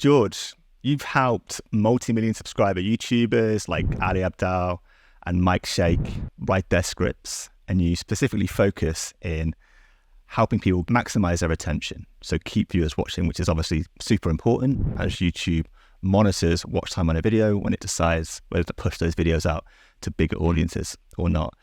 George, you've helped multi-million subscriber YouTubers like Ali Abdaal and Mike Shake write their scripts, and you specifically focus in helping people maximize their attention. So keep viewers watching, which is obviously super important as YouTube monitors watch time on a video when it decides whether to push those videos out to bigger audiences or not.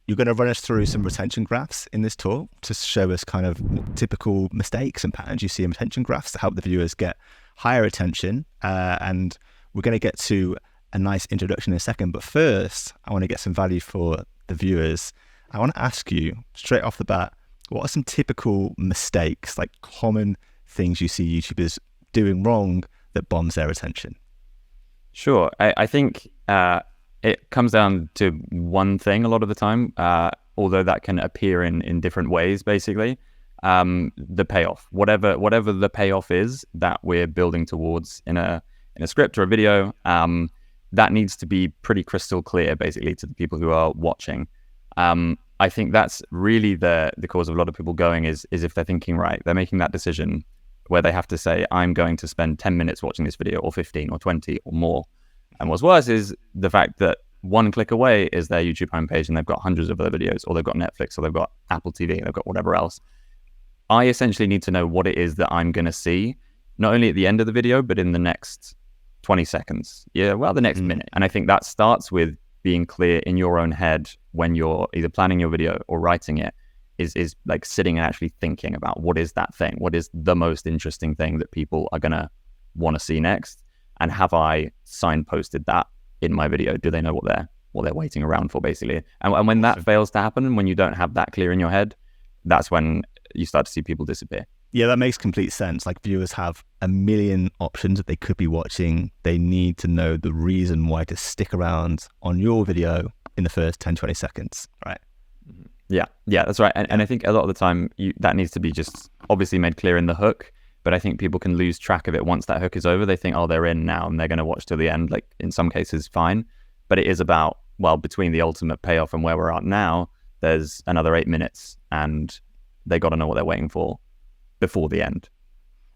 You're going to run us through some retention graphs in this talk to show us kind of typical mistakes and patterns you see in retention graphs to help the viewers get higher attention. And we're going to get to a nice introduction in a second. But first, I want to get some value for the viewers. I want to ask you straight off the bat, what are some typical mistakes, like common things you see YouTubers doing wrong that bombs their attention? Sure. I think it comes down to one thing a lot of the time, although that can appear in different ways, basically. The payoff, whatever the payoff is that we're building towards in a script or a video, that needs to be pretty crystal clear, basically, to the people who are watching. I think that's really the cause of a lot of people going is if they're thinking, right, they're making that decision where they have to say, I'm going to spend 10 minutes watching this video, or 15 or 20 or more. And what's worse is the fact that one click away is their YouTube homepage and they've got hundreds of other videos, or they've got Netflix, or they've got Apple TV, they've got whatever else. I essentially need to know what it is that I'm going to see, not only at the end of the video, but in the next 20 seconds. Yeah, well, the next minute. And I think that starts with being clear in your own head when you're either planning your video or writing it, is like sitting and actually thinking about what is that thing? What is the most interesting thing that people are going to want to see next? And have I signposted that in my video? Do they know what they're waiting around for, basically? And when that fails to happen, when you don't have that clear in your head, that's when you start to see people disappear. Yeah, that makes complete sense. Like, viewers have a million options that they could be watching. They need to know the reason why to stick around on your video in the first 10, 20 seconds, right? Yeah, that's right. And I think a lot of the time that needs to be just obviously made clear in the hook, but I think people can lose track of it once that hook is over. They think, oh, they're in now and they're going to watch till the end. Like, in some cases, fine. But it is about, well, between the ultimate payoff and where we're at now, there's another 8 minutes and they got to know what they're waiting for before the end.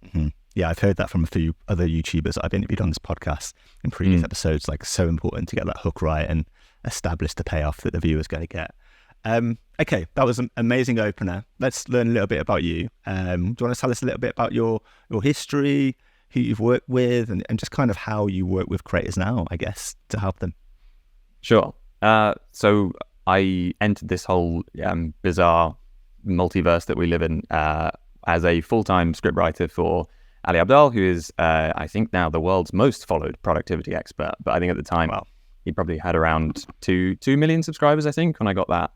Mm-hmm. Yeah, I've heard that from a few other YouTubers I've interviewed on this podcast in previous episodes. Like, so important to get that hook right and establish the payoff that the viewer's going to get. Okay, that was an amazing opener. Let's learn a little bit about you. Do you want to tell us a little bit about your history, who you've worked with, and just kind of how you work with creators now, I guess, to help them? Sure. So I entered this whole bizarre multiverse that we live in as a full-time scriptwriter for Ali Abdaal, who is, I think now, the world's most followed productivity expert. But I think at the time, he probably had around 2 million subscribers, I think, when I got that.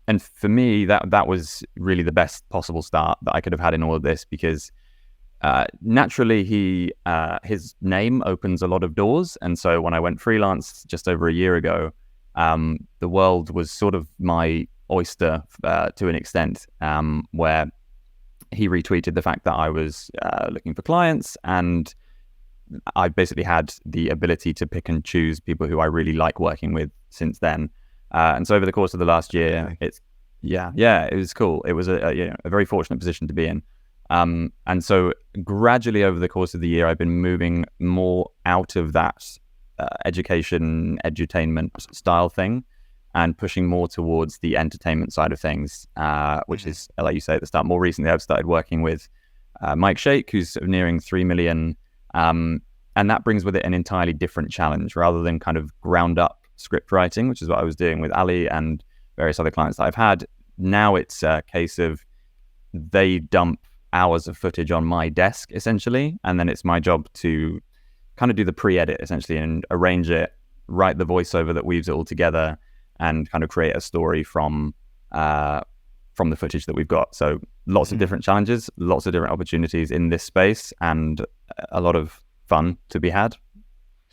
And for me, that was really the best possible start that I could have had in all of this, because naturally his name opens a lot of doors. And so when I went freelance just over a year ago, the world was sort of my oyster to an extent, where he retweeted the fact that I was looking for clients, and I basically had the ability to pick and choose people who I really like working with since then. And so over the course of the last year, it was cool. It was a very fortunate position to be in. And so gradually over the course of the year, I've been moving more out of that education, edutainment style thing, and pushing more towards the entertainment side of things, which is, like you say at the start, more recently I've started working with Mike Shake, who's sort of nearing 3 million. And that brings with it an entirely different challenge, rather than kind of ground up script writing, which is what I was doing with Ali and various other clients that I've had. Now it's a case of they dump hours of footage on my desk, essentially, and then it's my job to kind of do the pre-edit, essentially, and arrange it, write the voiceover that weaves it all together, and kind of create a story from the footage that we've got. So lots of different challenges, lots of different opportunities in this space, and a lot of fun to be had. Sure.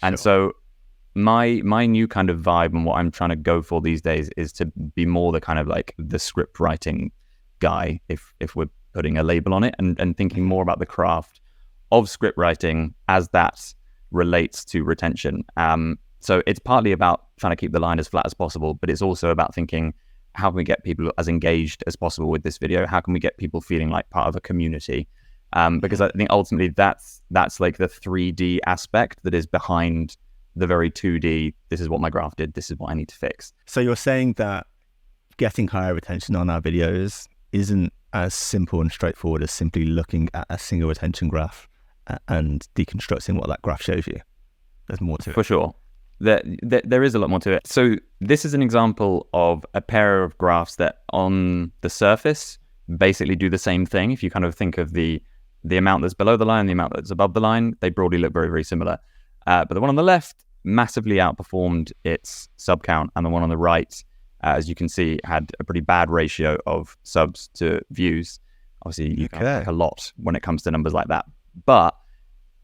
And so my new kind of vibe and what I'm trying to go for these days is to be more the kind of like the script writing guy, if we're putting a label on it, and thinking more about the craft of script writing as that relates to retention. So it's partly about trying to keep the line as flat as possible, but it's also about thinking, how can we get people as engaged as possible with this video? How can we get people feeling like part of a community? Because I think ultimately that's like the 3D aspect that is behind the very 2D. This is what my graph did. This is what I need to fix. So you're saying that getting higher retention on our videos isn't as simple and straightforward as simply looking at a single retention graph and deconstructing what that graph shows you. There's more to it. For sure. There is a lot more to it. So this is an example of a pair of graphs that on the surface basically do the same thing. If you kind of think of the amount that's below the line and the amount that's above the line, they broadly look very, very similar. But the one on the left massively outperformed its sub count, and the one on the right, as you can see, had a pretty bad ratio of subs to views. Obviously, you can like a lot when it comes to numbers like that. But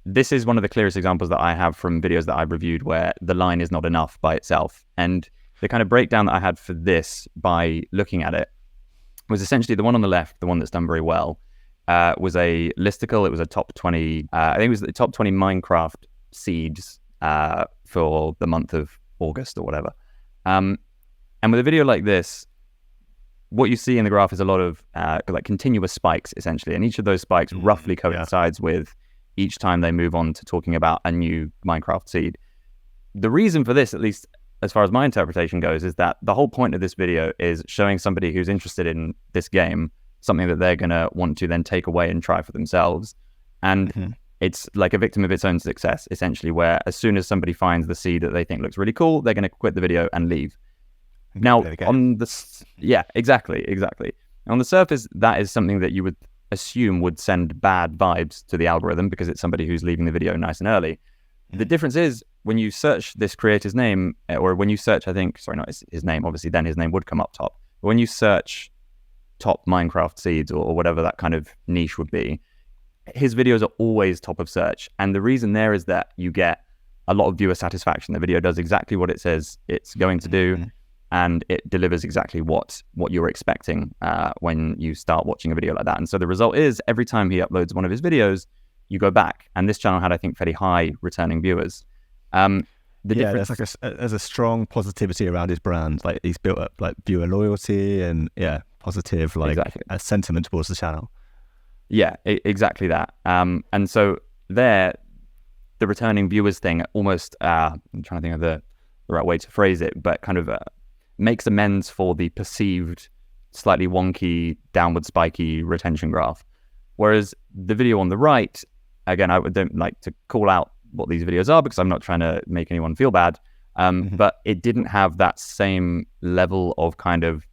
this is one of the clearest examples that I have from videos that I've reviewed where the line is not enough by itself. And the kind of breakdown that I had for this by looking at it was essentially the one on the left, the one that's done very well, was a listicle. It was a top 20, I think it was the top 20 Minecraft seeds for the month of August or whatever. And with a video like this, what you see in the graph is a lot of like continuous spikes, essentially. And each of those spikes roughly coincides with each time they move on to talking about a new Minecraft seed. The reason for this, at least as far as my interpretation goes, is that the whole point of this video is showing somebody who's interested in this game something that they're going to want to then take away and try for themselves. And it's like a victim of its own success, essentially, where as soon as somebody finds the seed that they think looks really cool, they're going to quit the video and leave. Now, on the... Yeah, exactly. On the surface, that is something that you would assume would send bad vibes to the algorithm because it's somebody who's leaving the video nice and early. The difference is when you search this creator's name, or when you search, not his name, obviously then his name would come up top. But when you search top Minecraft seeds or whatever that kind of niche would be, his videos are always top of search. And the reason there is that you get a lot of viewer satisfaction. The video does exactly what it says it's going to do. And it delivers exactly what you're expecting when you start watching a video like that. And so the result is every time he uploads one of his videos, you go back. And this channel had, I think, fairly high returning viewers. There's a strong positivity around his brand. Like he's built up like viewer loyalty and positive a sentiment towards the channel. Yeah, exactly that. And so there, the returning viewers thing almost, I'm trying to think of the right way to phrase it, but kind of makes amends for the perceived slightly wonky, downward spiky retention graph. Whereas the video on the right, again, I don't like to call out what these videos are because I'm not trying to make anyone feel bad, but it didn't have that same level of kind of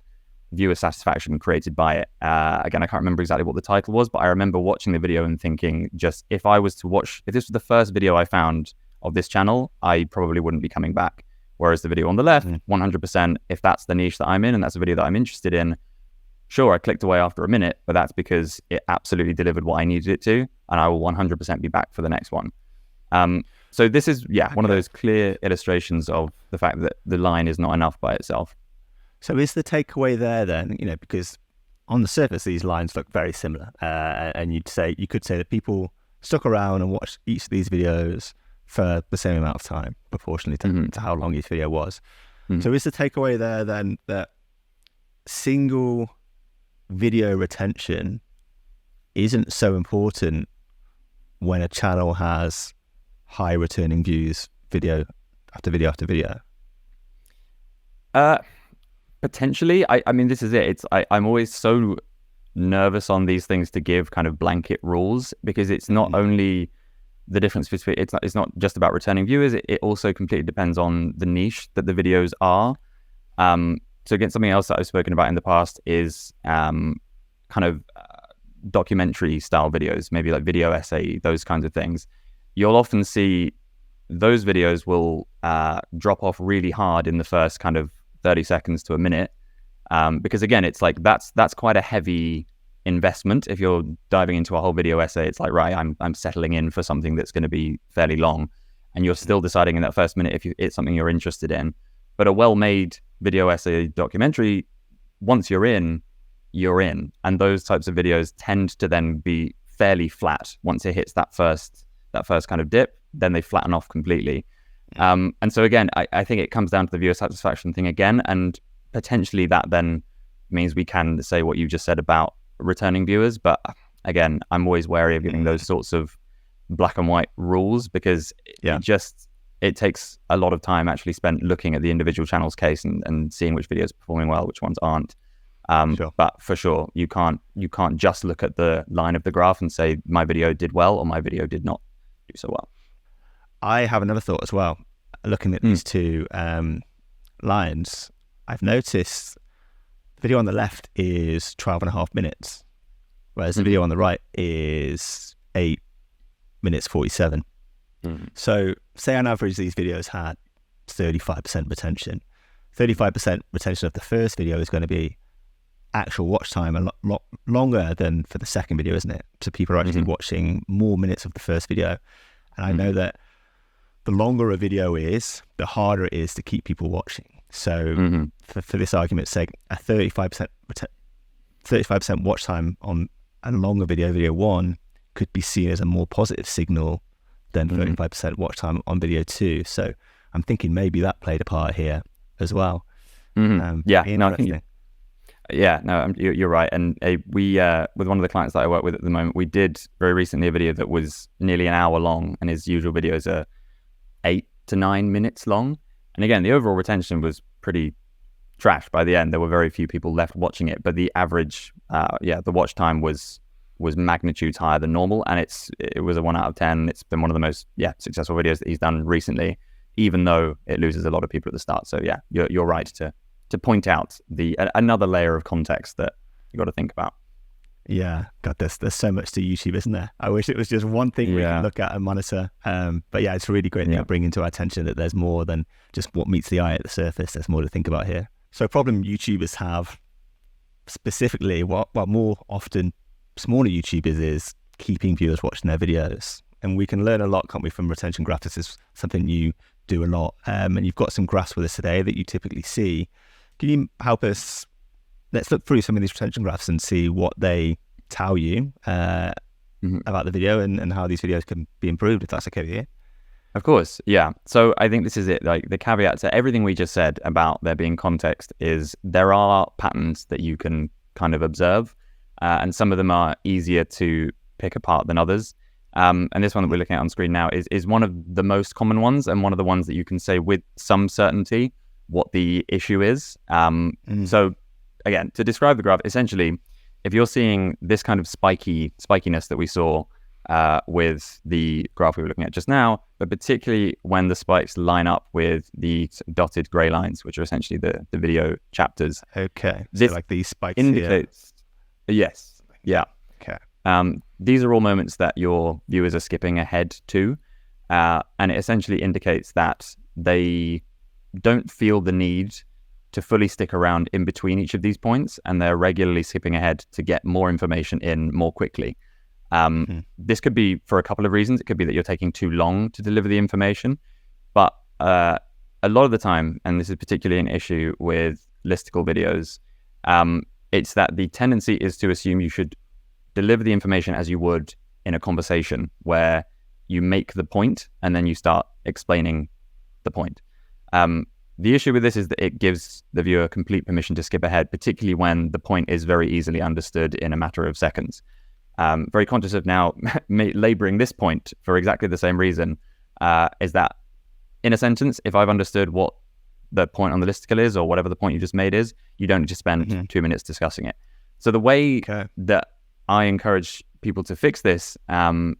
viewer satisfaction created by it. Again, I can't remember exactly what the title was, but I remember watching the video and thinking, just if this was the first video I found of this channel, I probably wouldn't be coming back. Whereas the video on the left, 100%, if that's the niche that I'm in and that's a video that I'm interested in, sure, I clicked away after a minute, but that's because it absolutely delivered what I needed it to, and I will 100% be back for the next one. So this is, one of those clear illustrations of the fact that the line is not enough by itself. So is the takeaway there then, because on the surface, these lines look very similar, and you could say that people stuck around and watched each of these videos for the same amount of time, proportionally to how long each video was. So is the takeaway there then that single video retention isn't so important when a channel has high returning views video after video after video? Potentially. I mean, this is it. I'm always so nervous on these things to give kind of blanket rules because it's not only the difference between, it's not just about returning viewers, it also completely depends on the niche that the videos are. So again, something else that I've spoken about in the past is kind of documentary style videos, maybe like video essay, those kinds of things. You'll often see those videos will drop off really hard in the first kind of 30 seconds to a minute, because again, it's like that's quite a heavy investment. If you're diving into a whole video essay, it's like, right, I'm settling in for something that's going to be fairly long, and you're still deciding in that first minute if it's something you're interested in. But a well-made video essay documentary, once you're in, and those types of videos tend to then be fairly flat. Once it hits that first kind of dip, then they flatten off completely. And so again, I think it comes down to the viewer satisfaction thing again, and potentially that then means we can say what you just said about returning viewers, but again, I'm always wary of giving those sorts of black and white rules, because it takes a lot of time actually spent looking at the individual channel's case and seeing which videos are performing well, which ones aren't. But for sure, you can't just look at the line of the graph and say my video did well or my video did not do so well. I have another thought as well. Looking at these two lines, I've noticed the video on the left is 12.5 minutes, whereas the video on the right is 8 minutes 47. So say on average these videos had 35% retention. 35% retention of the first video is going to be actual watch time a lot longer than for the second video, isn't it? So people are actually watching more minutes of the first video. And I know that the longer a video is, the harder it is to keep people watching. So for this argument's sake, a 35% watch time on a longer video 1, could be seen as a more positive signal than 35% watch time on video 2. So I'm thinking maybe that played a part here as well. You're right. And we with one of the clients that I work with at the moment, we did very recently a video that was nearly an hour long, and his usual videos are 8 to 9 minutes long. And again, the overall retention was pretty trash by the end. There were very few people left watching it, but the average the watch time was magnitudes higher than normal, and it was a 1 out of 10. It's been one of the most successful videos that he's done recently, even though it loses a lot of people at the start. So you're right to point out another layer of context that you got to think about. Yeah, God, there's so much to YouTube, isn't there? I wish it was just one thing we can look at and monitor. But it's really great that you're bringing to our attention that there's more than just what meets the eye at the surface. There's more to think about here. So a problem YouTubers have specifically, what more often smaller YouTubers, is keeping viewers watching their videos. And we can learn a lot, can't we, from retention graphs? This is something you do a lot. And you've got some graphs with us today that you typically see. Can you help us? Let's look through some of these retention graphs and see what they tell you about the video and how these videos can be improved, if that's okay with you. Of course, yeah. So I think this is it. Like, the caveat to everything we just said about there being context is there are patterns that you can kind of observe, and some of them are easier to pick apart than others. And this one that we're looking at on screen now is one of the most common ones, and one of the ones that you can say with some certainty what the issue is. So again, to describe the graph, essentially, if you're seeing this kind of spikiness that we saw with the graph we were looking at just now, but particularly when the spikes line up with the dotted grey lines, which are essentially the video chapters. Okay. This so like these spikes indicates here. Yes. Yeah. Okay. These are all moments that your viewers are skipping ahead to, and it essentially indicates that they don't feel the need to fully stick around in between each of these points, and they're regularly skipping ahead to get more information in more quickly. This could be for a couple of reasons. It could be that you're taking too long to deliver the information, but a lot of the time, and this is particularly an issue with listicle videos, it's that the tendency is to assume you should deliver the information as you would in a conversation, where you make the point and then you start explaining the point. The issue with this is that it gives the viewer complete permission to skip ahead, particularly when the point is very easily understood in a matter of seconds. Very conscious of now laboring this point for exactly the same reason, is that in a sentence, if I've understood what the point on the listicle is, or whatever the point you just made is, you don't just spend 2 minutes discussing it. So the way that I encourage people to fix this, and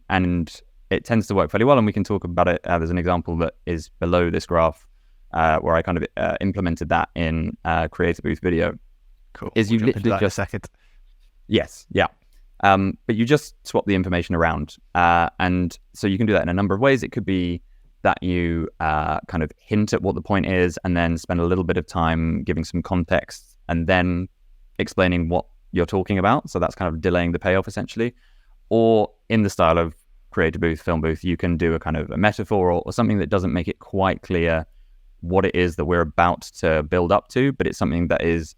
it tends to work fairly well, and we can talk about it. There's an example that is below this graph, where I kind of implemented that in Creator Booth video. Cool. Is you literally just a second. Yes, yeah. But you just swap the information around, and so you can do that in a number of ways. It could be that you kind of hint at what the point is, and then spend a little bit of time giving some context, and then explaining what you're talking about. So that's kind of delaying the payoff, essentially. Or in the style of Creator Booth, Film Booth, you can do a kind of a metaphor or something that doesn't make it quite clear what it is that we're about to build up to, but it's something that is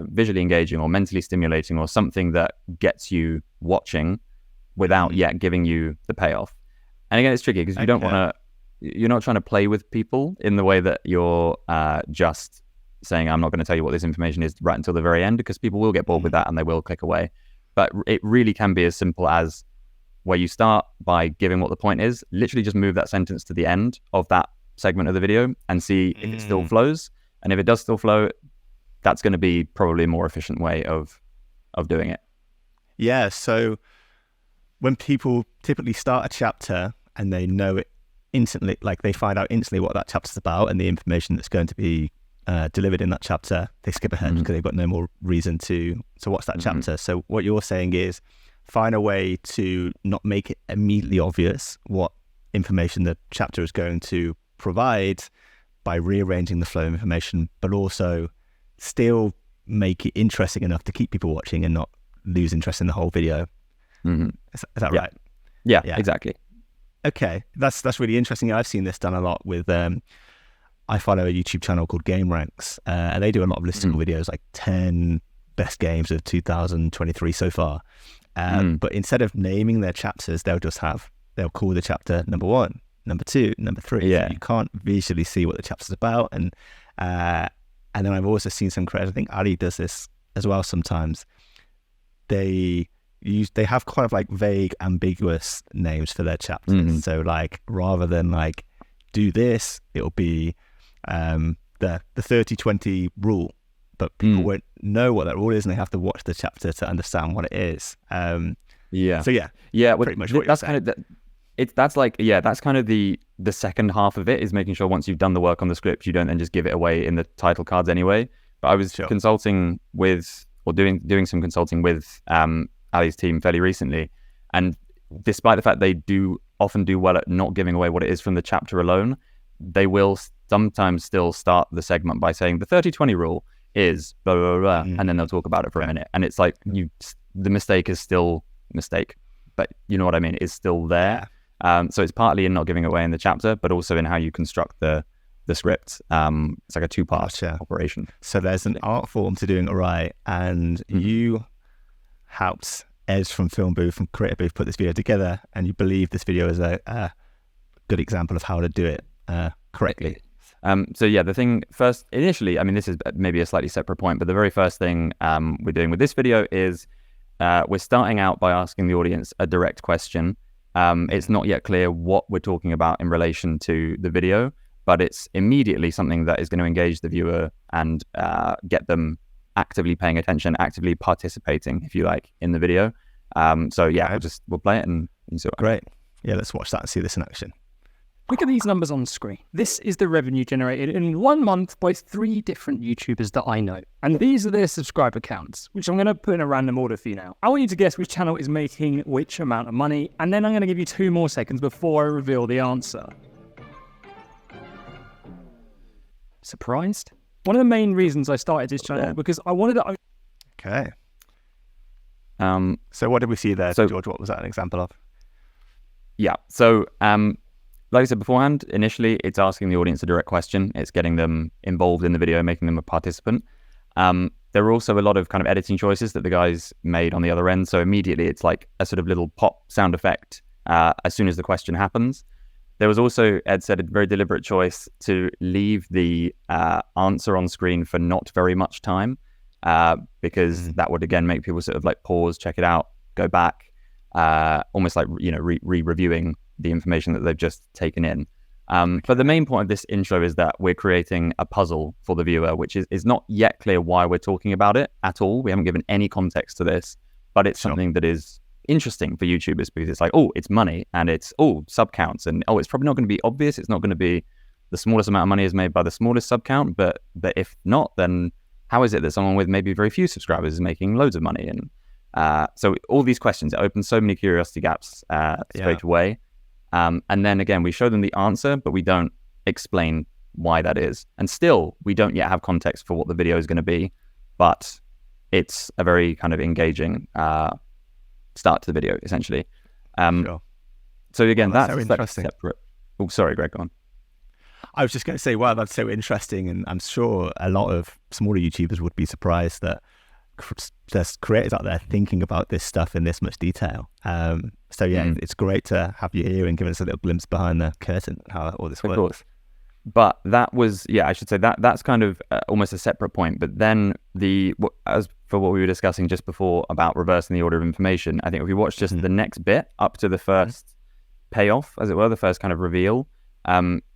visually engaging or mentally stimulating, or something that gets you watching without yet giving you the payoff. And again, it's tricky because you don't want to, you're not trying to play with people in the way that you're just saying, I'm not going to tell you what this information is right until the very end, because people will get bored with that and they will click away. But it really can be as simple as where you start by giving what the point is, literally just move that sentence to the end of that segment of the video and see if it still flows. And if it does still flow, that's going to be probably a more efficient way of doing it. Yeah, so when people typically start a chapter and they know it instantly, like they find out instantly what that chapter's about and the information that's going to be delivered in that chapter, they skip ahead because they've got no more reason to watch that chapter. So what you're saying is find a way to not make it immediately obvious what information the chapter is going to provide by rearranging the flow of information, but also still make it interesting enough to keep people watching and not lose interest in the whole video. Is that right? Yeah, exactly. Okay, that's really interesting. I've seen this done a lot with I follow a YouTube channel called Game Ranks, and they do a lot of listicle videos, like 10 best games of 2023 so far. But instead of naming their chapters, they'll call the chapter number 1, number 2, number 3. Yeah. So you can't visually see what the chapter's about. And then I've also seen some creators, I think Ali does this as well sometimes. They have kind of like vague, ambiguous names for their chapters. So like rather than like do this, it'll be the 30-20 rule. But people won't know what that rule is, and they have to watch the chapter to understand what it is. So pretty much what that's you're saying. That's kind of the second half of it, is making sure once you've done the work on the script, you don't then just give it away in the title cards anyway. But I was consulting with, or doing some consulting with Ali's team fairly recently, and despite the fact they do often do well at not giving away what it is from the chapter alone, they will sometimes still start the segment by saying the 30-20 rule is blah, blah, blah, and then they'll talk about it for a minute. And it's like the mistake is still mistake, but you know what I mean? It's still there. So it's partly in not giving away in the chapter, but also in how you construct the script. It's like a two-part operation. So there's an art form to doing it right, and you helped Ed from Film Booth and Creator Booth put this video together, and you believe this video is a good example of how to do it correctly. The thing first, initially, I mean, this is maybe a slightly separate point, but the very first thing we're doing with this video is we're starting out by asking the audience a direct question. It's not yet clear what we're talking about in relation to the video, but it's immediately something that is going to engage the viewer and get them actively paying attention, actively participating, if you like, in the video. We'll play it and see what. Great. Yeah, let's watch that and see this in action. Look at these numbers on screen. This is the revenue generated in 1 month by 3 different YouTubers that I know. And these are their subscriber counts, which I'm going to put in a random order for you now. I want you to guess which channel is making which amount of money, and then I'm going to give you 2 more seconds before I reveal the answer. Surprised? One of the main reasons I started this channel because I wanted to... Okay. So what did we see there, George? What was that an example of? Yeah. So, like I said beforehand, initially it's asking the audience a direct question. It's getting them involved in the video, making them a participant. There are also a lot of kind of editing choices that the guys made on the other end. So immediately it's like a sort of little pop sound effect as soon as the question happens. There was also, Ed said, a very deliberate choice to leave the answer on screen for not very much time because that would, again, make people sort of like pause, check it out, go back, almost like, re-reviewing the information that they've just taken in. But the main point of this intro is that we're creating a puzzle for the viewer, which is not yet clear why we're talking about it at all. We haven't given any context to this, but it's something that is interesting for YouTubers because it's like, it's money and it's, sub counts and, it's probably not going to be obvious. It's not going to be the smallest amount of money is made by the smallest sub count, but if not, then how is it that someone with maybe very few subscribers is making loads of money? And so all these questions, it opens so many curiosity gaps straight away. And then again, we show them the answer, but we don't explain why that is. And still, we don't yet have context for what the video is going to be, but it's a very kind of engaging start to the video, essentially. So again, that's interesting. Separate. Oh, sorry, Greg, go on. I was just going to say, wow, that's so interesting. And I'm sure a lot of smaller YouTubers would be surprised that there's creators out there thinking about this stuff in this much detail. It's great to have you here and give us a little glimpse behind the curtain how all this works. Of course. But that was, I should say that's kind of almost a separate point. But then as for what we were discussing just before about reversing the order of information, I think if we watch just the next bit up to the first payoff, as it were, the first kind of reveal,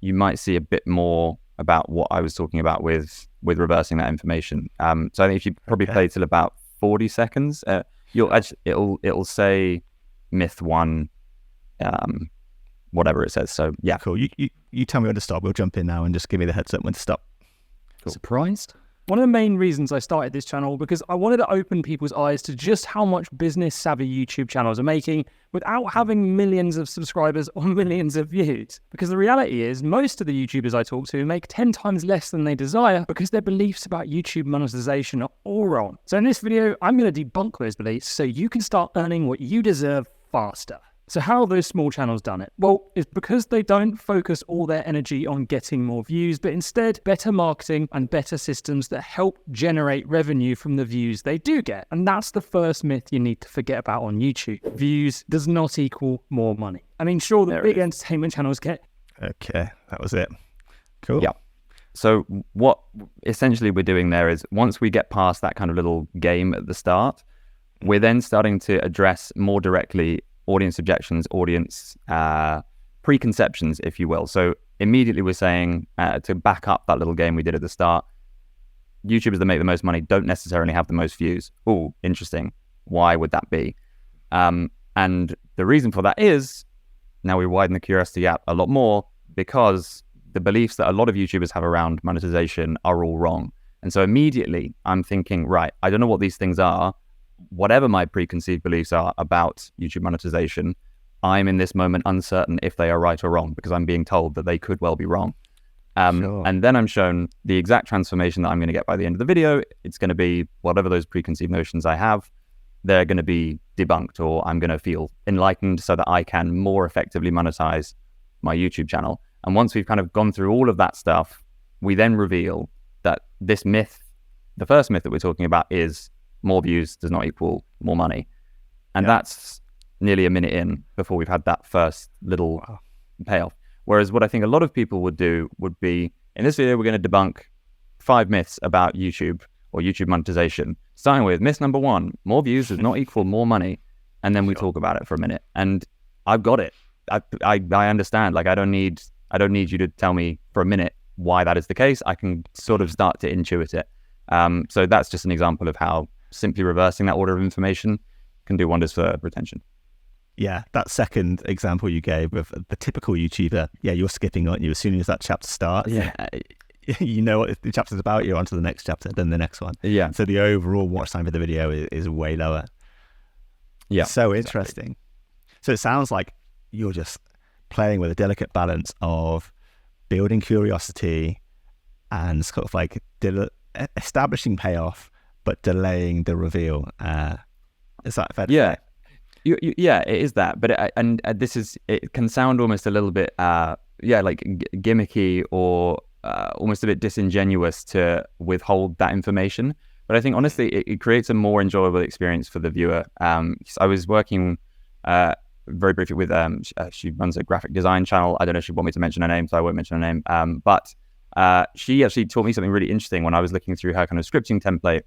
you might see a bit more about what I was talking about with reversing that information. So I think if you probably play till about 40 seconds, it'll say myth 1, whatever it says. So yeah, cool. You tell me when to stop. We'll jump in now and just give me the heads up when to stop. Cool. Surprised? One of the main reasons I started this channel because I wanted to open people's eyes to just how much business savvy YouTube channels are making without having millions of subscribers or millions of views. Because the reality is most of the YouTubers I talk to make 10 times less than they desire because their beliefs about YouTube monetization are all wrong. So in this video, I'm going to debunk those beliefs so you can start earning what you deserve faster. So how have those small channels done it? Well, it's because they don't focus all their energy on getting more views, but instead better marketing and better systems that help generate revenue from the views they do get. And that's the first myth you need to forget about on YouTube. Views does not equal more money. I mean, sure, the big entertainment channels get... Okay, that was it. Cool. Yeah. So what essentially we're doing there is once we get past that kind of little game at the start, we're then starting to address more directly audience objections, audience preconceptions, if you will. So immediately we're saying, to back up that little game we did at the start, YouTubers that make the most money don't necessarily have the most views. Oh, interesting. Why would that be? And the reason for that is, now we widen the curiosity gap a lot more, because the beliefs that a lot of YouTubers have around monetization are all wrong. And so immediately I'm thinking, right, I don't know what these things are. Whatever my preconceived beliefs are about YouTube monetization, I'm in this moment uncertain if they are right or wrong because I'm being told that they could well be wrong. Sure. And then I'm shown the exact transformation that I'm going to get by the end of the video. It's going to be whatever those preconceived notions I have, they're going to be debunked, or I'm going to feel enlightened so that I can more effectively monetize my YouTube channel. And once we've kind of gone through all of that stuff, we then reveal that this myth, the first myth that we're talking about, is more views does not equal more money. And that's nearly a minute in before we've had that first little payoff. Whereas what I think a lot of people would do would be, in this video, we're going to debunk 5 myths about YouTube or YouTube monetization. Starting with myth number 1, more views does not equal more money. And then we talk about it for a minute. And I've got it. I understand. Like, I don't need you to tell me for a minute why that is the case. I can sort of start to intuit it. So that's just an example of how simply reversing that order of information can do wonders for retention. Yeah, that second example you gave of the typical YouTuber, you're skipping, aren't you? As soon as that chapter starts, you know what the chapter's about, you're on to the next chapter, then the next one. Yeah. So the overall watch time for the video is way lower. Yeah. So interesting. Exactly. So it sounds like you're just playing with a delicate balance of building curiosity and sort of like establishing payoff, but delaying the reveal. Is that fair? Yeah. Yeah, it is that. But it can sound almost a little bit, like gimmicky or almost a bit disingenuous to withhold that information. But I think honestly, it creates a more enjoyable experience for the viewer. I was working very briefly with, she runs a graphic design channel. I don't know if she'd want me to mention her name, so I won't mention her name. But she actually taught me something really interesting when I was looking through her kind of scripting template.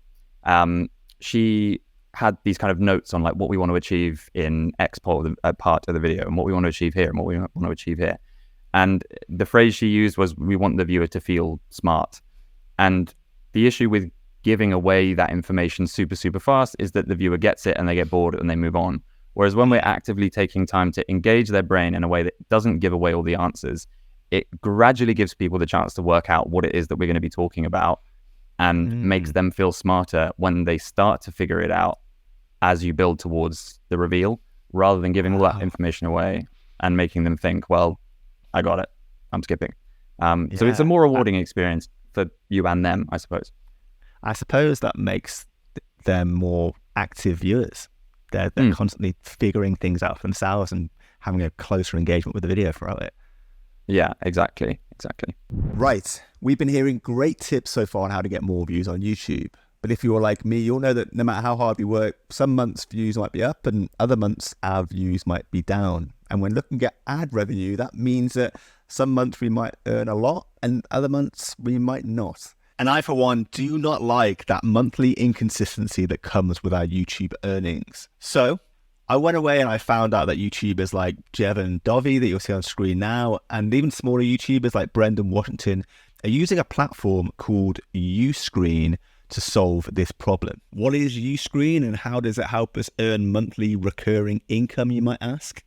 She had these kind of notes on like what we want to achieve in X part of the video and what we want to achieve here and what we want to achieve here. And the phrase she used was, we want the viewer to feel smart. And the issue with giving away that information super, super fast is that the viewer gets it and they get bored and they move on. Whereas when we're actively taking time to engage their brain in a way that doesn't give away all the answers, it gradually gives people the chance to work out what it is that we're going to be talking about, and makes them feel smarter when they start to figure it out as you build towards the reveal, rather than giving all that information away and making them think, well, I got it, I'm skipping. So it's a more rewarding experience for you and them, I suppose. I suppose that makes them more active viewers. They're constantly figuring things out for themselves and having a closer engagement with the video throughout it. Yeah, exactly. Right. We've been hearing great tips so far on how to get more views on YouTube. But if you're like me, you'll know that no matter how hard we work, some months views might be up and other months our views might be down. And when looking at ad revenue, that means that some months we might earn a lot and other months we might not. And I, for one, do not like that monthly inconsistency that comes with our YouTube earnings. So I went away and I found out that YouTubers like Jevon Dovey that you'll see on screen now, and even smaller YouTubers like Brendan Washington are using a platform called Uscreen to solve this problem. What is Uscreen and how does it help us earn monthly recurring income, you might ask?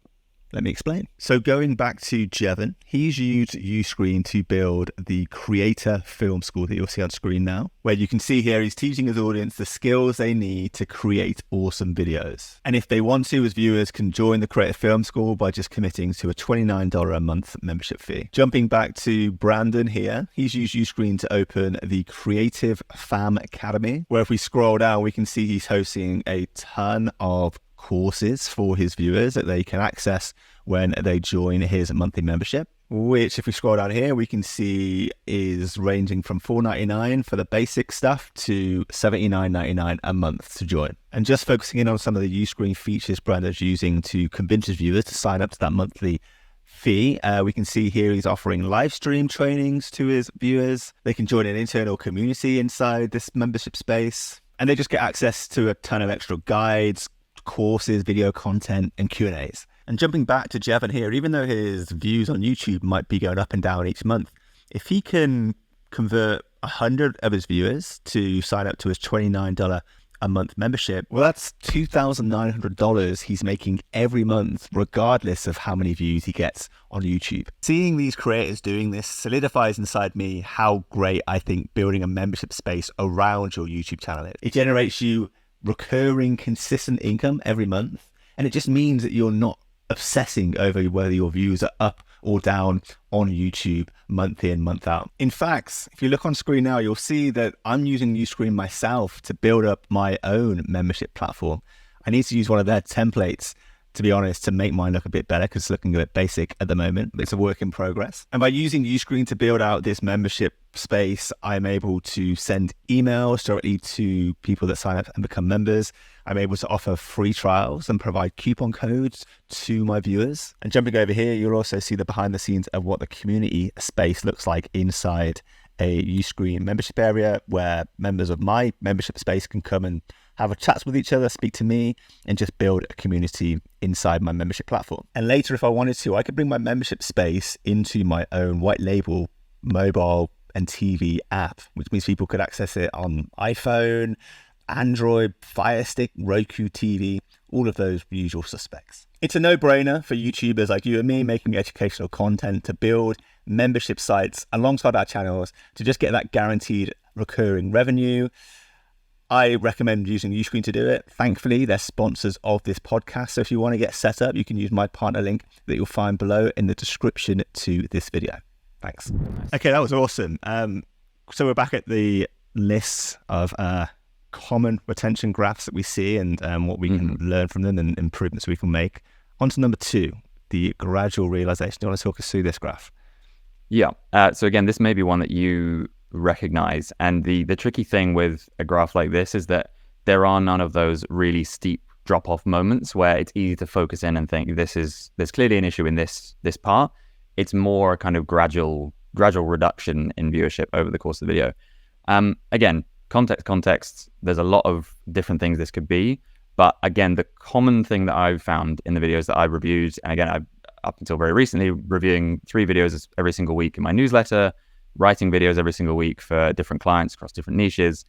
Let me explain. So going back to Jevon, he's used Uscreen to build the creator film school that you'll see on screen now, where you can see here he's teaching his audience the skills they need to create awesome videos. And if they want to, as viewers can join the creator film school by just committing to a $29 a month membership fee. Jumping back to Brandon here, he's used Uscreen to open the Creative Fam Academy, where if we scroll down, we can see he's hosting a ton of courses for his viewers that they can access when they join his monthly membership, which if we scroll down here, we can see is ranging from $4.99 for the basic stuff to $79.99 a month to join. And just focusing in on some of the Uscreen features Brandon's using to convince his viewers to sign up to that monthly fee, we can see here he's offering live stream trainings to his viewers. They can join an internal community inside this membership space, and they just get access to a ton of extra guides, courses, video content, and Q&As. And jumping back to Jevon here, even though his views on YouTube might be going up and down each month, if he can convert 100 of his viewers to sign up to his $29 a month membership, well, that's $2,900 he's making every month, regardless of how many views he gets on YouTube. Seeing these creators doing this solidifies inside me how great I think building a membership space around your YouTube channel is. It generates you recurring, consistent income every month, and it just means that you're not obsessing over whether your views are up or down on YouTube month in, month out. In fact, if you look on screen now, you'll see that I'm using Uscreen myself to build up my own membership platform. I need to use one of their templates, to be honest, to make mine look a bit better because it's looking a bit basic at the moment, but it's a work in progress. And by using Uscreen to build out this membership space, I'm able to send emails directly to people that sign up and become members. I'm able to offer free trials and provide coupon codes to my viewers. And jumping over here, you'll also see the behind the scenes of what the community space looks like inside a Uscreen membership area, where members of my membership space can come and have a chat with each other, speak to me, and just build a community inside my membership platform. And later, if I wanted to, I could bring my membership space into my own white label mobile and TV app, which means people could access it on iPhone, Android, Fire Stick, Roku TV, all of those usual suspects. It's a no-brainer for YouTubers like you and me making educational content to build membership sites alongside our channels to just get that guaranteed recurring revenue. I recommend using Uscreen to do it. Thankfully, they're sponsors of this podcast. So if you want to get set up, you can use my partner link that you'll find below in the description to this video. Thanks. Okay, that was awesome. So we're back at the list of common retention graphs that we see and what we can learn from them and improvements we can make. On to number 2, the gradual realization. Do you want to talk us through this graph? Yeah. So again, this may be one that you recognize. And the tricky thing with a graph like this is that there are none of those really steep drop-off moments where it's easy to focus in and think there's clearly an issue in this part. It's more a kind of gradual reduction in viewership over the course of the video. Again, context, there's a lot of different things this could be. But again, the common thing that I've found in the videos that I've reviewed, and again, I've up until very recently reviewing 3 videos every single week in my newsletter, writing videos every single week for different clients across different niches,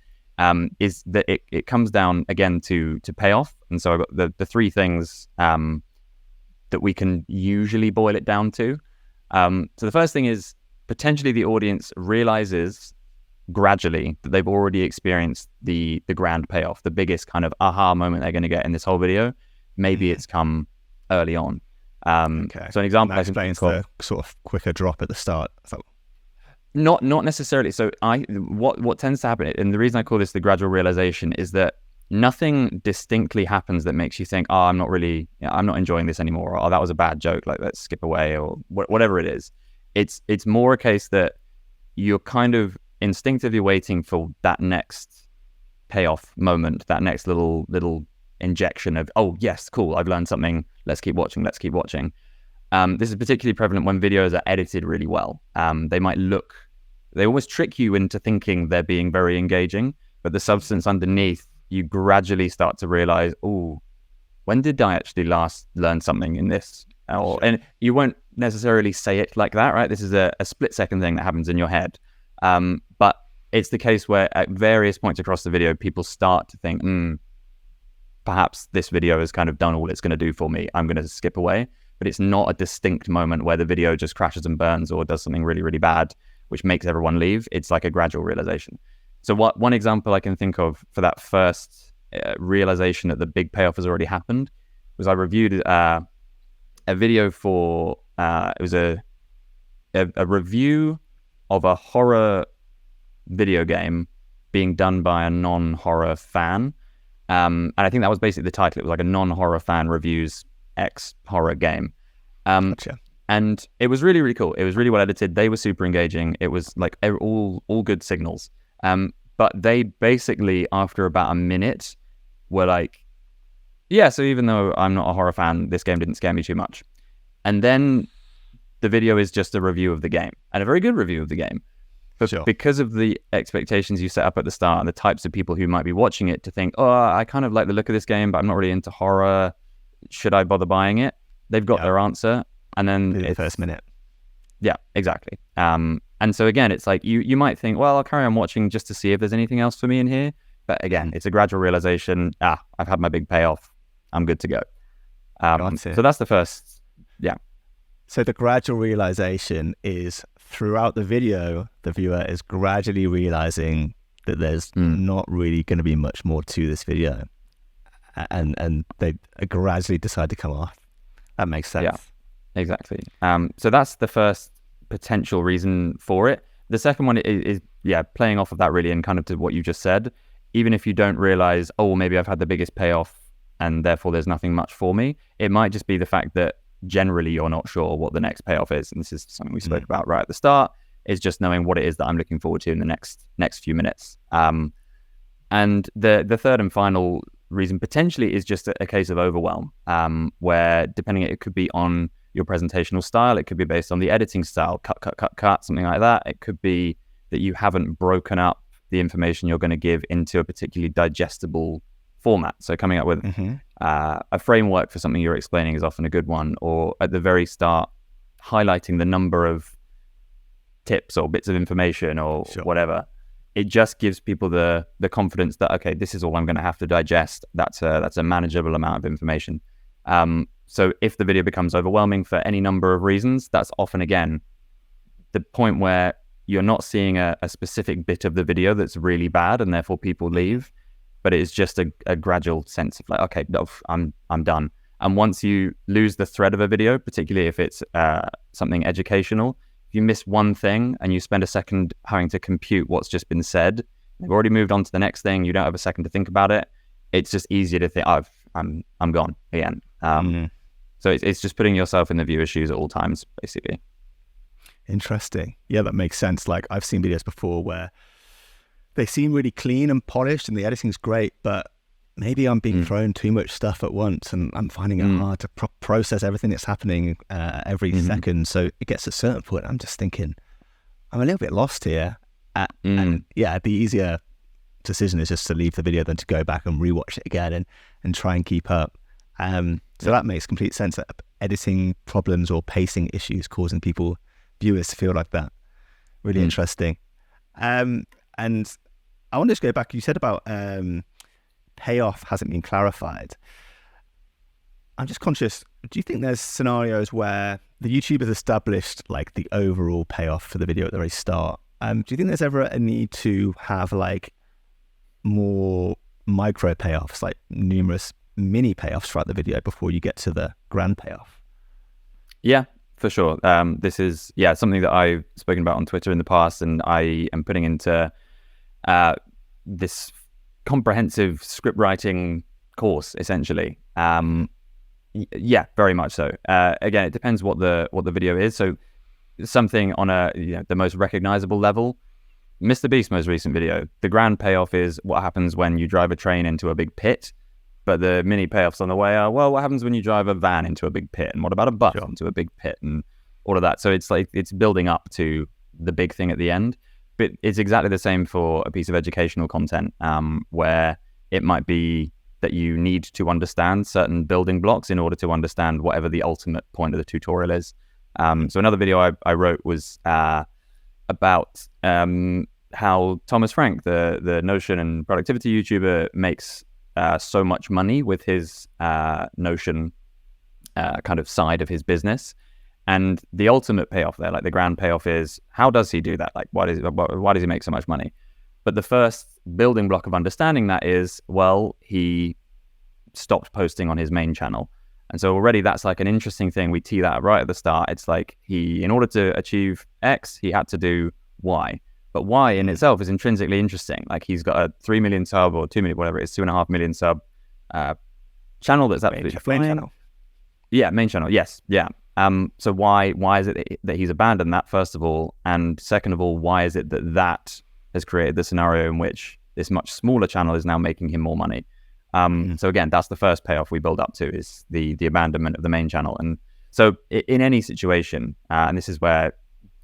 is that it comes down again to payoff. And so I've got the 3 things that we can usually boil it down to. So the first thing is potentially the audience realizes gradually that they've already experienced the grand payoff, the biggest kind of aha moment they're going to get in this whole video. Maybe it's come early on. Okay. So an example that explains the sort of quicker drop at the start. So not necessarily. So what tends to happen, and the reason I call this the gradual realization, is that nothing distinctly happens that makes you think, oh, I'm not enjoying this anymore, or oh, that was a bad joke, like let's skip away, or whatever it is. It's more a case that you're kind of instinctively waiting for that next payoff moment, that next little injection of, oh yes, cool, I've learned something, let's keep watching. This is particularly prevalent when videos are edited really well. They might look they almost trick you into thinking they're being very engaging, but the substance underneath, you gradually start to realize, oh, when did I actually last learn something in this? And you won't necessarily say it like that, right? This is a split-second thing that happens in your head. But it's the case where at various points across the video, people start to think, perhaps this video has kind of done all it's going to do for me. I'm going to skip away. But it's not a distinct moment where the video just crashes and burns or does something really, really bad, which makes everyone leave. It's like a gradual realization. So one example I can think of for that first realization that the big payoff has already happened was I reviewed a video for, it was a review of a horror video game being done by a non-horror fan. And I think that was basically the title. It was like a non-horror fan reviews X horror game. Gotcha. And it was really, really cool. It was really well edited. They were super engaging. It was like all good signals. But they basically, after about a minute, were like, yeah, so even though I'm not a horror fan, this game didn't scare me too much. And then the video is just a review of the game, and a very good review of the game. But because of the expectations you set up at the start and the types of people who might be watching it to think, oh, I kind of like the look of this game, but I'm not really into horror. Should I bother buying it? They've got their answer. And then the first minute. Yeah, exactly. And so again, it's like you might think, well, I'll carry on watching just to see if there's anything else for me in here. But again, it's a gradual realization. I've had my big payoff. I'm good to go. So that's the first. Yeah. So the gradual realization is throughout the video, the viewer is gradually realizing that there's not really going to be much more to this video. And they gradually decide to come off. That makes sense. Yeah, exactly. So that's the first potential reason for it. The second one is playing off of that really, and kind of to what you just said. Even if you don't realize, oh, maybe I've had the biggest payoff and therefore there's nothing much for me, it might just be the fact that generally you're not sure what the next payoff is. And this is something we spoke about right at the start, is just knowing what it is that I'm looking forward to in the next few minutes. And the third and final reason potentially is just a case of overwhelm, where depending, it could be on your presentational style, it could be based on the editing style, cut, something like that. It could be that you haven't broken up the information you're going to give into a particularly digestible format. So coming up with a framework for something you're explaining is often a good one, or at the very start, highlighting the number of tips or bits of information or whatever. It just gives people the confidence that, okay, this is all I'm going to have to digest. That's a manageable amount of information. So if the video becomes overwhelming for any number of reasons, that's often, again, the point where you're not seeing a specific bit of the video that's really bad and therefore people leave, but it's just a gradual sense of like, okay, I'm done. And once you lose the thread of a video, particularly if it's something educational, if you miss one thing and you spend a second having to compute what's just been said, you've already moved on to the next thing, you don't have a second to think about it, it's just easier to think, I'm gone again. So it's just putting yourself in the viewer's shoes at all times, basically. Interesting. Yeah, that makes sense. Like, I've seen videos before where they seem really clean and polished and the editing's great, but maybe I'm being thrown too much stuff at once and I'm finding it hard to process everything that's happening every second. So it gets to a certain point, I'm just thinking, I'm a little bit lost here. And yeah, the easier decision is just to leave the video than to go back and rewatch it again and try and keep up. So that makes complete sense, that editing problems or pacing issues causing viewers to feel like that. Really interesting. And I want to just go back, you said about payoff hasn't been clarified. I'm just conscious, do you think there's scenarios where the YouTuber's established like the overall payoff for the video at the very start? Do you think there's ever a need to have like more micro payoffs, like numerous mini payoffs throughout the video before you get to the grand payoff? Yeah, for sure. This is something that I've spoken about on Twitter in the past, and I am putting into this comprehensive script writing course, essentially. Yeah, very much so. Again, it depends what the video is. So something on the most recognizable level, Mr. Beast's most recent video, the grand payoff is what happens when you drive a train into a big pit. But the mini payoffs on the way are, well, what happens when you drive a van into a big pit? And what about a bus into a big pit? And all of that. So it's like, it's building up to the big thing at the end. it's exactly the same for a piece of educational content, where it might be that you need to understand certain building blocks in order to understand whatever the ultimate point of the tutorial is. So another video I wrote was about how Thomas Frank, the Notion and productivity YouTuber, makes so much money with his Notion kind of side of his business. And the ultimate payoff there, like the grand payoff, is how does he do that? Like, why does he make so much money? But the first building block of understanding that is, well, he stopped posting on his main channel. And so already that's like an interesting thing. We tee that right at the start. It's like in order to achieve X, he had to do Y. But Y in itself is intrinsically interesting. Like, he's got a 3 million sub or 2 million, whatever it is, 2.5 million sub channel that's absolutely fine. Main channel. Yeah, main channel. Yes. Yeah. So why is it that he's abandoned that, first of all? And second of all, why is it that has created the scenario in which this much smaller channel is now making him more money? So again, that's the first payoff we build up to, is the abandonment of the main channel. And so in any situation, and this is where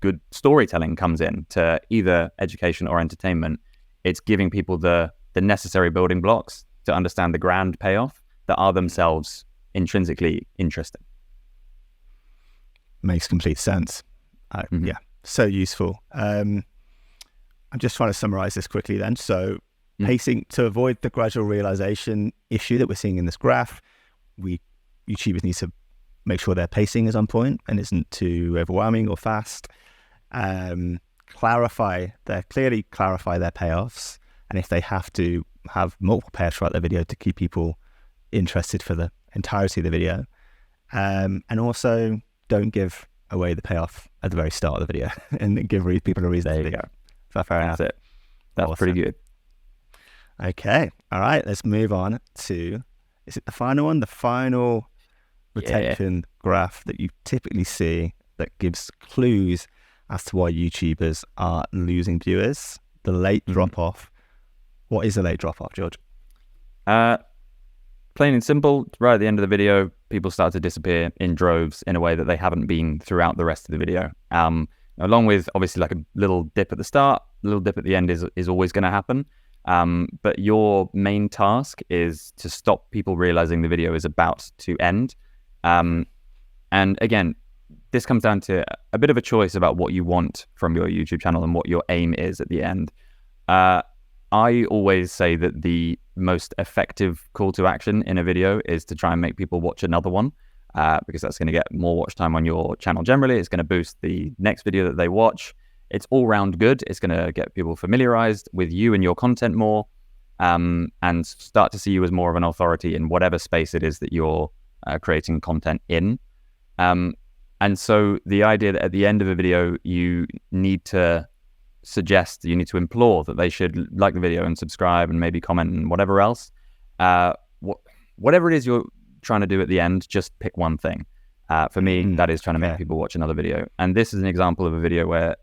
good storytelling comes in to either education or entertainment, it's giving people the necessary building blocks to understand the grand payoff that are themselves intrinsically interesting. Makes complete sense. Yeah, so useful. I'm just trying to summarize this quickly then. So pacing, to avoid the gradual realization issue that we're seeing in this graph, YouTubers need to make sure their pacing is on point and isn't too overwhelming or fast. Clearly clarify their payoffs, and if they have to have multiple payoffs throughout the video to keep people interested for the entirety of the video, and also don't give away the payoff at the very start of the video and give people a reason to go. Fair enough. That's it. That's awesome. Pretty good. Okay. All right. Let's move on to, is it the final one? The final retention graph that you typically see that gives clues as to why YouTubers are losing viewers. The late drop-off. What is a late drop-off, George? Plain and simple, right at the end of the video, people start to disappear in droves in a way that they haven't been throughout the rest of the video. Along with, obviously, like a little dip at the start, a little dip at the end is always going to happen. But your main task is to stop people realizing the video is about to end. And again, this comes down to a bit of a choice about what you want from your YouTube channel and what your aim is at the end. I always say that the most effective call to action in a video is to try and make people watch another one, because that's going to get more watch time on your channel generally. It's going to boost the next video that they watch. It's all round good. It's going to get people familiarized with you and your content more, and start to see you as more of an authority in whatever space it is that you're creating content in. And so the idea that at the end of a video, you need to implore that they should like the video and subscribe and maybe comment and whatever else. Whatever it is you're trying to do at the end, just pick one thing. For me, that is trying to make people watch another video. And this is an example of a video where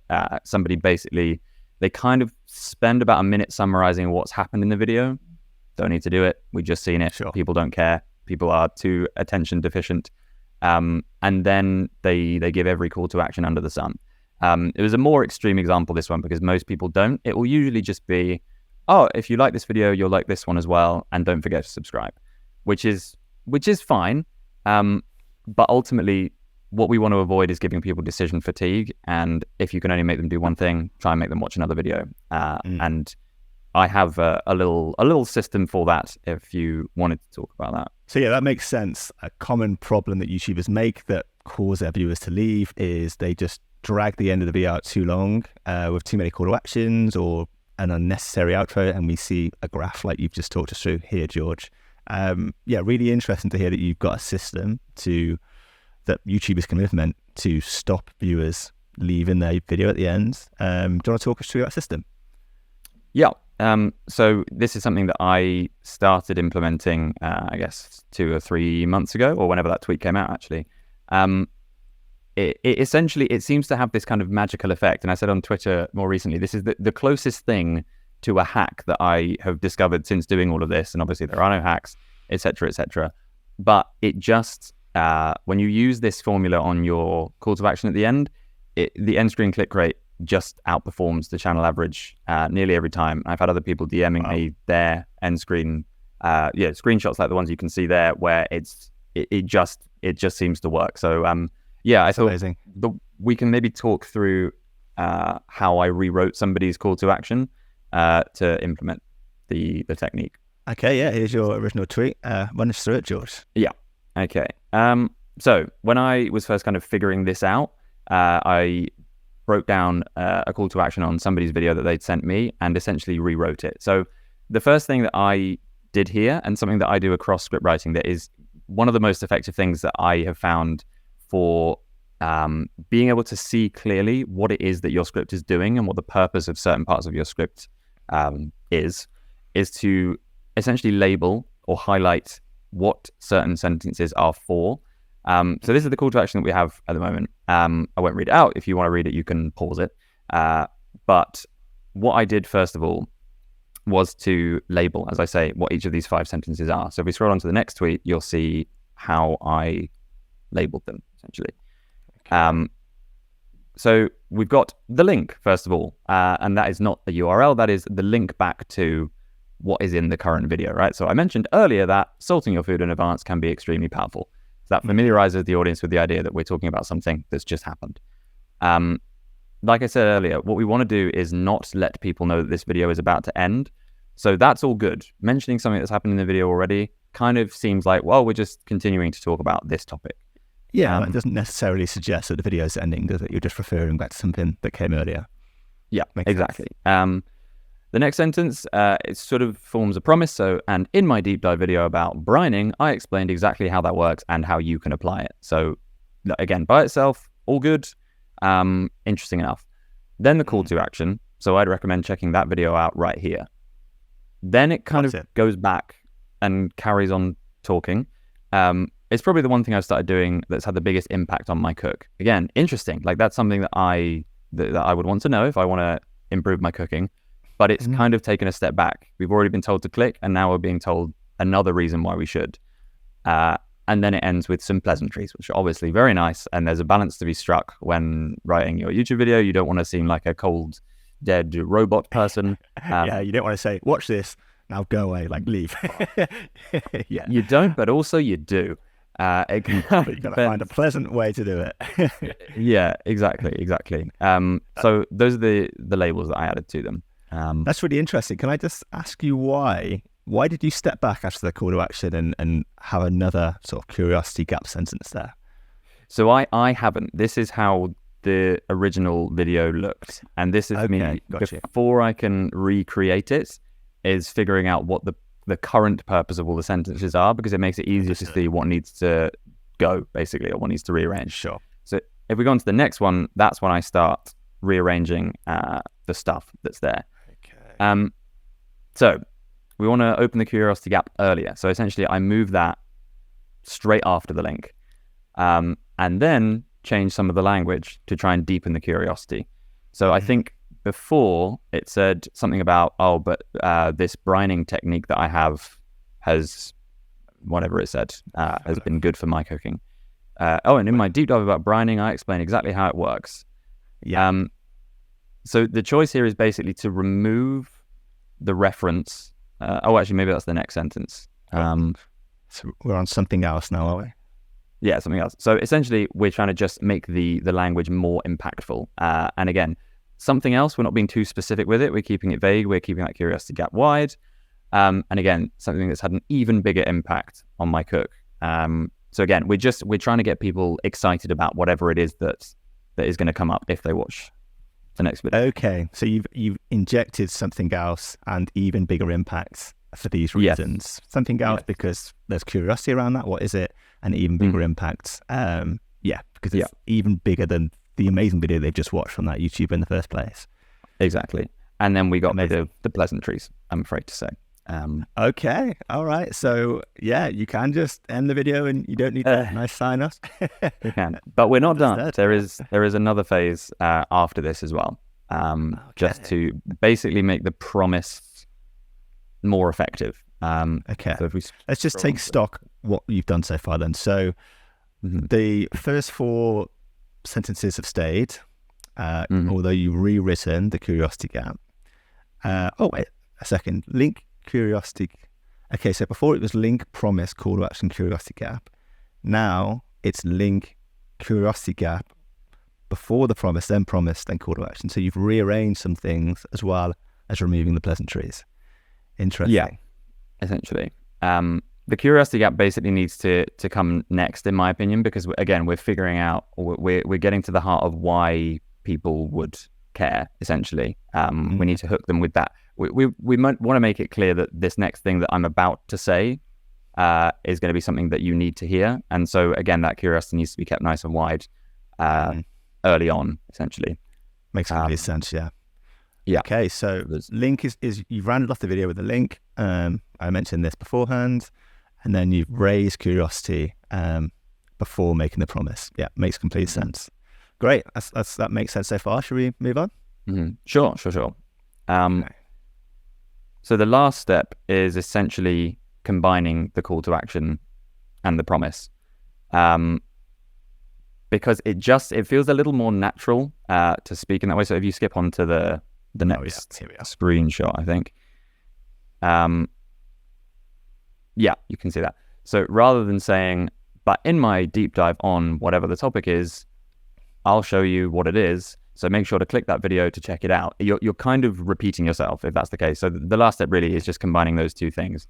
somebody basically, they kind of spend about a minute summarizing what's happened in the video. Don't need to do it. We've just seen it. Sure. People don't care. People are too attention deficient. And then they give every call to action under the sun. It was a more extreme example, this one, because most people don't. It will usually just be, oh, if you like this video, you'll like this one as well, and don't forget to subscribe, which is fine. But ultimately, what we want to avoid is giving people decision fatigue. And if you can only make them do one thing, try and make them watch another video. And I have a little system for that if you wanted to talk about that. So yeah, that makes sense. A common problem that YouTubers make that cause their viewers to leave is they just drag the end of the video out too long with too many call to actions or an unnecessary outro, and we see a graph like you've just talked us through here, George. Yeah, really interesting to hear that you've got a system that YouTubers can implement to stop viewers leaving their video at the end. Do you want to talk us through that system? Yeah. So this is something that I started implementing, I guess 2 or 3 months ago, or whenever that tweet came out, actually. It essentially, it seems to have this kind of magical effect. And I said on Twitter more recently, this is the closest thing to a hack that I have discovered since doing all of this. And obviously there are no hacks, etc., etc. But it just, when you use this formula on your call to action at the end, the end screen click rate just outperforms the channel average nearly every time. I've had other people DMing me their end screen, screenshots like the ones you can see there, where it just seems to work. So I thought amazing. We can maybe talk through how I rewrote somebody's call to action to implement the technique. Okay, yeah, here's your original tweet. Run us through it, George. Yeah. Okay. So when I was first kind of figuring this out, I broke down a call to action on somebody's video that they'd sent me and essentially rewrote it. So the first thing that I did here, and something that I do across script writing that is one of the most effective things that I have found for being able to see clearly what it is that your script is doing and what the purpose of certain parts of your script is to essentially label or highlight what certain sentences are for. So this is the call to action that we have at the moment. I won't read it out. If you want to read it, you can pause it. But what I did first of all was to label, as I say, what each of these 5 sentences are. So if we scroll on to the next tweet, you'll see how I labeled them, essentially. Okay. So we've got the link, first of all, and that is not the URL. That is the link back to what is in the current video, right? So I mentioned earlier that salting your food in advance can be extremely powerful. So that familiarizes the audience with the idea that we're talking about something that's just happened. Like I said earlier, what we want to do is not let people know that this video is about to end. So that's all good. Mentioning something that's happened in the video already kind of seems like, well, we're just continuing to talk about this topic. Yeah, it doesn't necessarily suggest that the video is ending, does it? You're just referring back to something that came earlier. Yeah, exactly. The next sentence, it sort of forms a promise. So, and in my deep dive video about brining, I explained exactly how that works and how you can apply it. So again, by itself, all good, interesting enough. Then the call to action. So I'd recommend checking that video out right here. Then it kind of goes back and carries on talking. It's probably the one thing I've started doing that's had the biggest impact on my cook. Again, interesting. Like that's something that I would want to know if I want to improve my cooking. But it's kind of taken a step back. We've already been told to click, and now we're being told another reason why we should. And then it ends with some pleasantries, which are obviously very nice. And there's a balance to be struck when writing your YouTube video. You don't want to seem like a cold, dead robot person. Yeah, you don't want to say, watch this, now go away, like leave. Yeah, you don't, but also you do. But you've got to find a pleasant way to do it. Yeah, exactly. So those are the labels that I added to them. That's really interesting. Can I just ask you why? Why did you step back after the call to action and have another sort of curiosity gap sentence there? So I haven't. This is how the original video looked. And this is me before I can recreate it, is figuring out what the current purpose of all the sentences are, because it makes it easier to see what needs to go, basically, or what needs to rearrange. Sure. So if we go on to the next one, that's when I start rearranging the stuff that's there. Okay. So we want to open the curiosity gap earlier. So essentially, I move that straight after the link, and then change some of the language to try and deepen the curiosity. So I think before it said something about, this brining technique that I have has, whatever it said, has been good for my cooking. And in my deep dive about brining, I explain exactly how it works. Yeah. So the choice here is basically to remove the reference. Actually, maybe that's the next sentence. So we're on something else now, are we? Yeah, something else. So essentially, we're trying to just make the language more impactful. And again, something else, we're not being too specific with it. We're keeping it vague. We're keeping that curiosity gap wide. And again, something that's had an even bigger impact on my cook. So again, we're trying to get people excited about whatever it is that is going to come up if they watch the next video. Okay, so you've injected something else and even bigger impacts for these reasons. Yes. Something else because there's curiosity around that. What is it? And even bigger impacts. Because it's even bigger than the amazing video they just watched from that YouTuber in the first place. Exactly. And then we got the pleasantries, I'm afraid to say. Okay, all right. So you can just end the video and you don't need that nice sign off. You can, but we're not done. There is another phase after this as well, just to basically make the promise more effective. Okay, so let's just take stock what you've done so far then. So the first 4 sentences have stayed. although you've rewritten the curiosity gap. Oh, wait a second. Link curiosity. Okay, so before it was link promise call to action curiosity gap. Now it's link curiosity gap before the promise, then call to action. So you've rearranged some things as well as removing the pleasantries. Interesting. Yeah, essentially. The curiosity gap basically needs to come next, in my opinion, because again, we're figuring out, we're getting to the heart of why people would care, essentially. We need to hook them with that. We might want to make it clear that this next thing that I'm about to say is going to be something that you need to hear. And so again, that curiosity needs to be kept nice and wide early on, essentially. Makes complete sense, yeah. Yeah. Okay, so link is you've rounded off the video with a link. I mentioned this beforehand, and then you've raised curiosity before making the promise. Yeah, makes complete sense. Great, that makes sense so far. Should we move on? Sure. Okay. So the last step is essentially combining the call to action and the promise, because it feels a little more natural to speak in that way. So if you skip on to the next screenshot, I think. Yeah, you can see that. So rather than saying, but in my deep dive on whatever the topic is, I'll show you what it is. So make sure to click that video to check it out. You're kind of repeating yourself if that's the case. So the last step really is just combining those two things.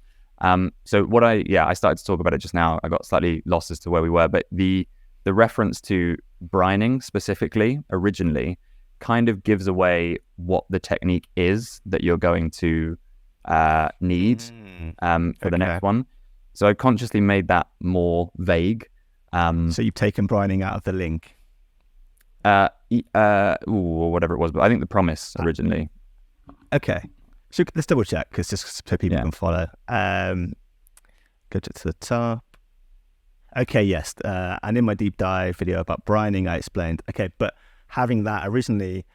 So what I started to talk about it just now. I got slightly lost as to where we were, but the reference to brining specifically originally kind of gives away what the technique is that you're going to need for the next one. So I consciously made that more vague. So you've taken brining out of the link? Or whatever it was, but I think the promise originally. Okay. So let's double check, because just so people can follow. Go to the top. Okay, yes. And in my deep dive video about brining, I explained, okay, but having that originally,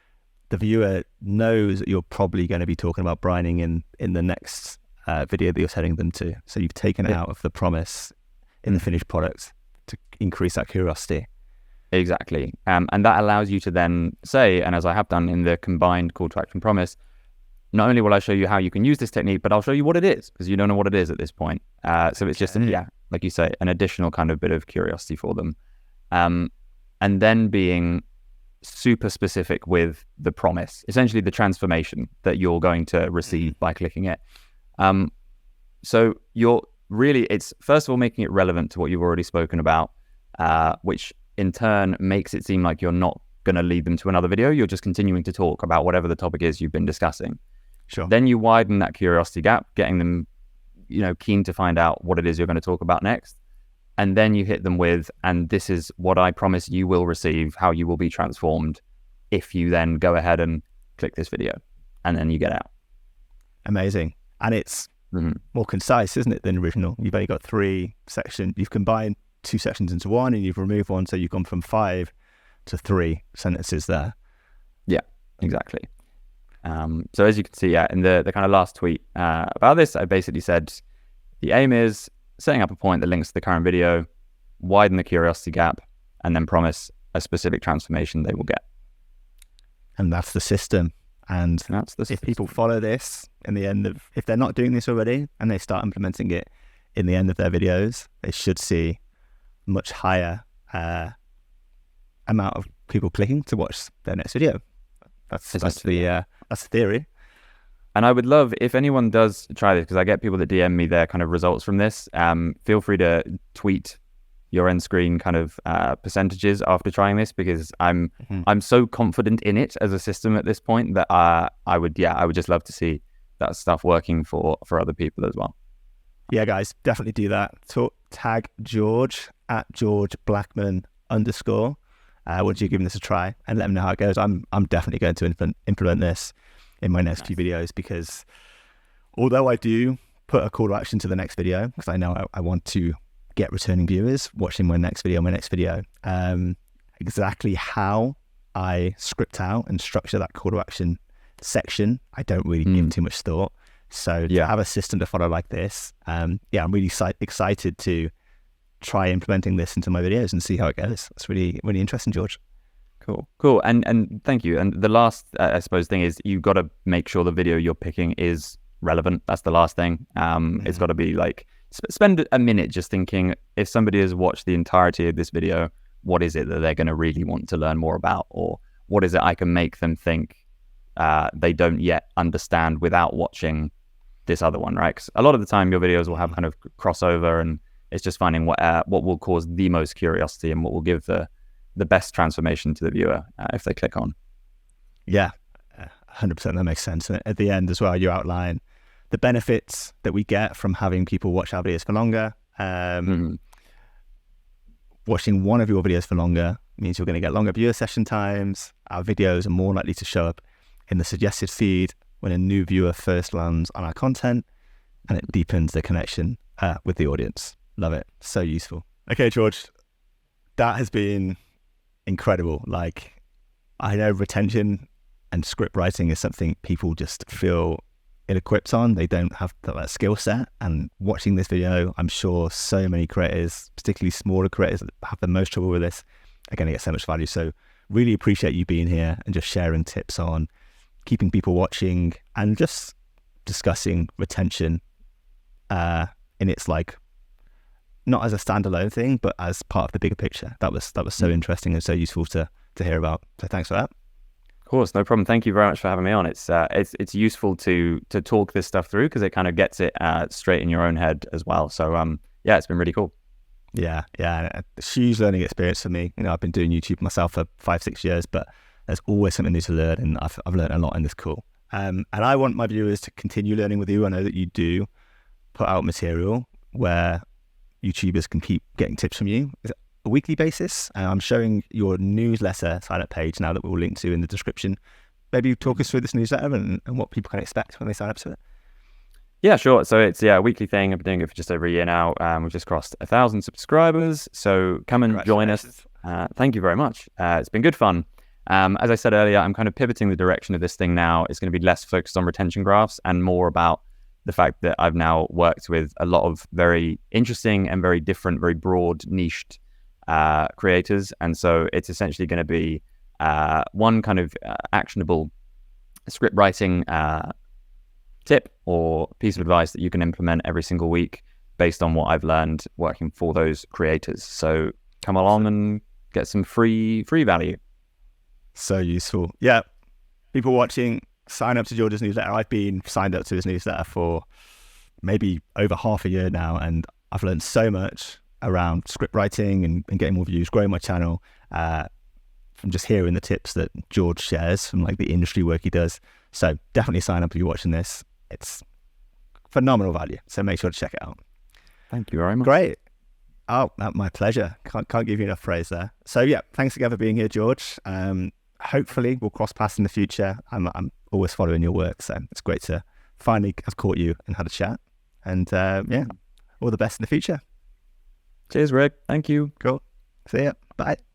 the viewer knows that you're probably going to be talking about brining in the next video that you're sending them to. So you've taken it out of the promise in the finished product to increase that curiosity. Exactly. And that allows you to then say, and as I have done in the combined call to action promise, not only will I show you how you can use this technique, but I'll show you what it is, because you don't know what it is at this point. So it's just, like you say, an additional kind of bit of curiosity for them. And then being super specific with the promise, essentially the transformation that you're going to receive by clicking it. So it's first of all making it relevant to what you've already spoken about, which in turn makes it seem like you're not going to lead them to another video. You're just continuing to talk about whatever the topic is you've been discussing. Sure. Then you widen that curiosity gap, getting them, keen to find out what it is you're going to talk about next. And then you hit them with, and this is what I promise you will receive, how you will be transformed if you then go ahead and click this video. And then you get out. Amazing. And it's more concise, isn't it, than original? You've only got 3 sections. You've combined 2 sections into one, and you've removed one, so you've gone from 5 to 3 sentences there. Yeah, exactly. So as you can see, in the kind of last tweet about this, I basically said the aim is setting up a point that links to the current video, widen the curiosity gap, and then promise a specific transformation they will get. And that's the system. And if people follow this in the end of, if they're not doing this already and they start implementing it in the end of their videos, they should see much higher amount of people clicking to watch their next video. That's the theory. And I would love if anyone does try this, because I get people that DM me their kind of results from this. Feel free to tweet your end screen kind of percentages after trying this, because I'm so confident in it as a system at this point that I would just love to see that stuff working for other people as well. Yeah, guys, definitely do that. Tag George at George Blackman _ once you've given this a try, and let me know how it goes. I'm definitely going to implement this in my next few videos, because although I do put a call to action to the next video, because I know I want to get returning viewers watching my next video, exactly how I script out and structure that call to action section, I don't really give too much thought. So to have a system to follow like this, I'm really excited to try implementing this into my videos and see how it goes. It's really, really interesting, George. Cool. And thank you. And the last, I suppose, thing is you've got to make sure the video you're picking is relevant. That's the last thing. It's got to be like, spend a minute just thinking, if somebody has watched the entirety of this video, what is it that they're going to really want to learn more about? Or what is it I can make them think they don't yet understand without watching this other one, right? Because a lot of the time your videos will have kind of crossover, and it's just finding what will cause the most curiosity and what will give the best transformation to the viewer if they click on. Yeah, 100%. That makes sense. And at the end as well, you outline the benefits that we get from having people watch our videos for longer. Watching one of your videos for longer means you're going to get longer viewer session times. Our videos are more likely to show up in the suggested feed when a new viewer first lands on our content, and it deepens the connection with the audience. Love it. So useful. Okay, George, that has been incredible. Like, I know retention and script writing is something people just feel ill-equipped on. They don't have that skill set. And watching this video, I'm sure so many creators, particularly smaller creators that have the most trouble with this, are going to get so much value. So really appreciate you being here and just sharing tips on keeping people watching and just discussing retention in its like, not as a standalone thing, but as part of the bigger picture. That was so interesting and so useful to hear about. So thanks for that. Of course, no problem. Thank you very much for having me on. It's useful to talk this stuff through because it kind of gets it straight in your own head as well. So yeah, it's been really cool. Yeah, a huge learning experience for me. You know, I've been doing YouTube myself for 5-6 years, but there's always something new to learn, and I've learned a lot in this call. And I want my viewers to continue learning with you. I know that you do put out material where YouTubers can keep getting tips from you. Is it a weekly basis? I'm showing your newsletter sign-up page now that we'll link to in the description. Maybe talk us through this newsletter and what people can expect when they sign up to it. Yeah, sure. So it's a weekly thing. I've been doing it for just over a year now. We've just crossed 1,000 subscribers. So come and join us. Thank you very much. It's been good fun. As I said earlier, I'm kind of pivoting the direction of this thing now. It's going to be less focused on retention graphs and more about the fact that I've now worked with a lot of very interesting and very different, very broad, niched creators. And so it's essentially going to be one kind of actionable script writing tip or piece of advice that you can implement every single week based on what I've learned working for those creators. So come along and get some free value. So useful. Yeah. People watching, sign up to George's newsletter. I've been signed up to his newsletter for maybe over half a year now, and I've learned so much around script writing and getting more views, growing my channel from just hearing the tips that George shares from like the industry work he does. So definitely sign up if you're watching this. It's phenomenal value. So make sure to check it out. Thank you very much. Great. Oh, my pleasure. Can't give you enough praise there. So yeah, thanks again for being here, George. Hopefully we'll cross paths in the future. I'm always following your work, so it's great to finally have caught you and had a chat. And yeah, all the best in the future. Cheers, Rick. Thank you. Cool. See ya. Bye.